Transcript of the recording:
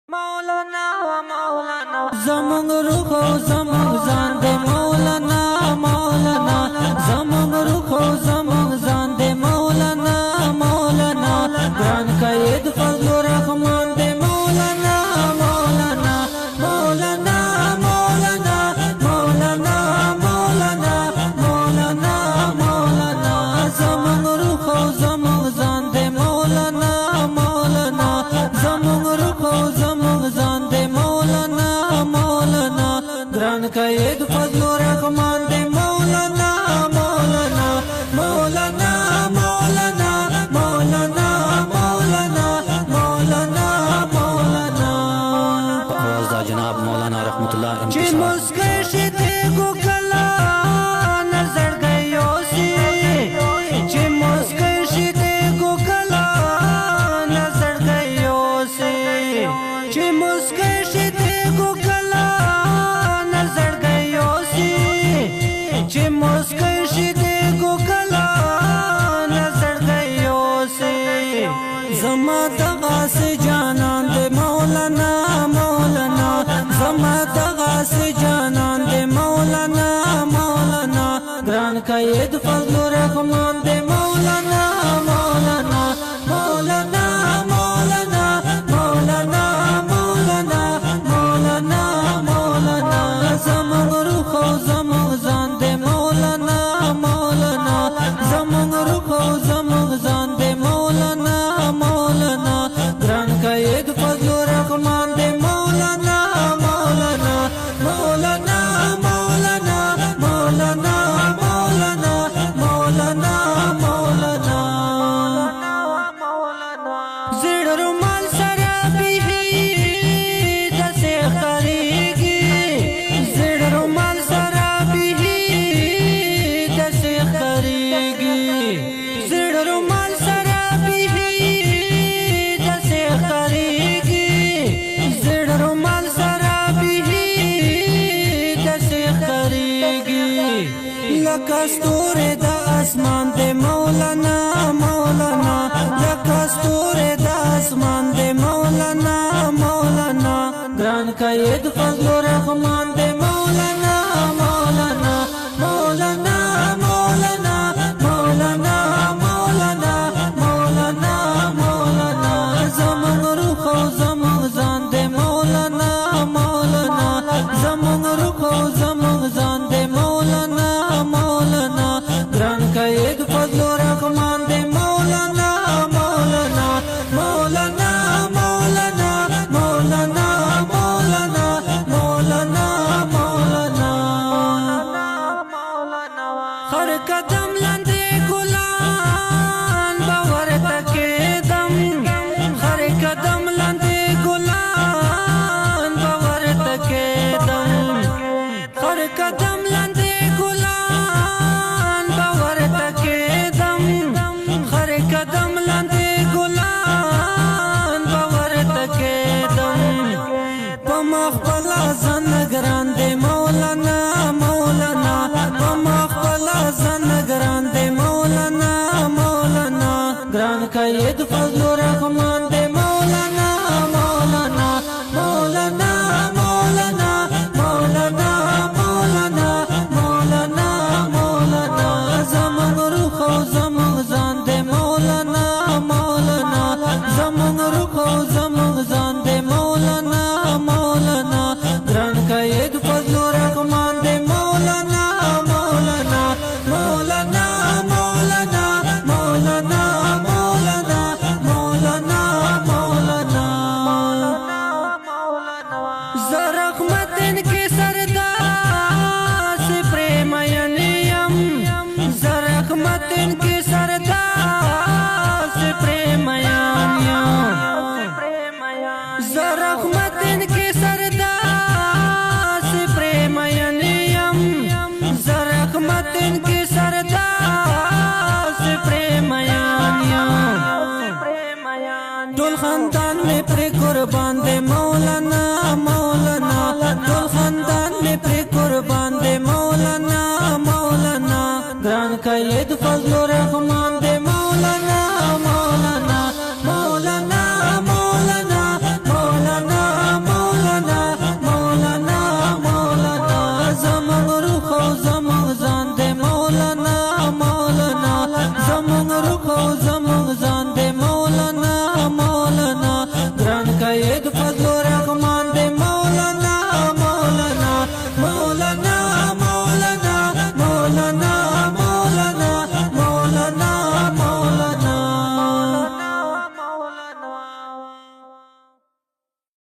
مولانا و مولانا زمون روح و زمون زان دے مولانا مولانا زمون روح و زمون زان دے مولانا مولانا گران قید فضل و رحمان دے مولانا مولانا مولانا مولانا مولانا مولانا مولانا مولانا زمون روح و زمون زان دے مولانا مولانا زمون روح و زمون زان دے مولانا مولانا گران قید فضل و رحمان دے مولانا مولانا مولانا مولانا مولانا مولانا مولانا مولانا آواز دا جناب مولانا رحمت اللہ چی مسکشی تے گو کلا نظر گئیو سی چی مسکشی تے گو کلا نظر گئیو سی چی مسکشی تے گو کلا نظر گئیو سی چی مسکشی تے گو کلا نظر گئیو سی زما دغا سے جانان دے مولانا مولانا زما دغا سے جانان دے مولانا مولانا گران قید فضل و رحمان دے مولانا مولانا مولانا مولانا مولانا مولانا مولانا مولانا زمون روح و زمون زان دے مولانا مولانا زمون روح و زمون زان دے مولانا مولانا گران قید فضل و رحمان دے مولانا مولانا مولانا مولانا مولانا مولانا مولانا مولانا زړه رومال سره بیهی دسې ښکارېږي زړه رومال سره بیهی دسې ښکارېږي زړه رومال سره بیهی دسې ښکارېږي زړه رومال سره بیهی دسې ښکارېږي لکه ستوري د اسمان دې مولانا مولانا لکه ستوري د اسمان دې مولانا مولانا گران قید فضل و رحمان دې مولانا مولانا مولانا مولانا مولانا مولانا مولانا مولانا زمون روح و زمون زان دے مولانا مولانا زمون روح و زمون زان دے مولانا مولانا گران قید فضل و رحمان دے مولانا مولانا مولانا مولانا مولانا مولانا مولانا مولانا ہر قدم لندے گلان باور تکیدم ہر قدم لندے گلان باور تکیدم ہر قدم لندے گلان باور تکیدم ہر قدم لندے گلان باور تکیدم پمخبل زن گران دے مولانا مولانا پمخبل زن گران دے مولانا مولانا گران قید فضل و رحمان دے مولانا مولانا مولانا مولانا مولانا مولانا مولانا مولانا زمون روح و زمون زان دے مولانا مولانا زمون روح و زمون زان دے مولانا مولانا گران قید فضل و رحمان دے مولانا مولانا مولانا مولانا مولانا مولانا مولانا مولانا زرخمت ان کے سردار سے پریم ینیم زرخمت ان کے سردار سے پریم ینیم زرخمت ان کے سردار سے پریم ینیم زرخمت ان کے سردار سے پریم ینیم ټول خاندان میں پر قربان دے مولانا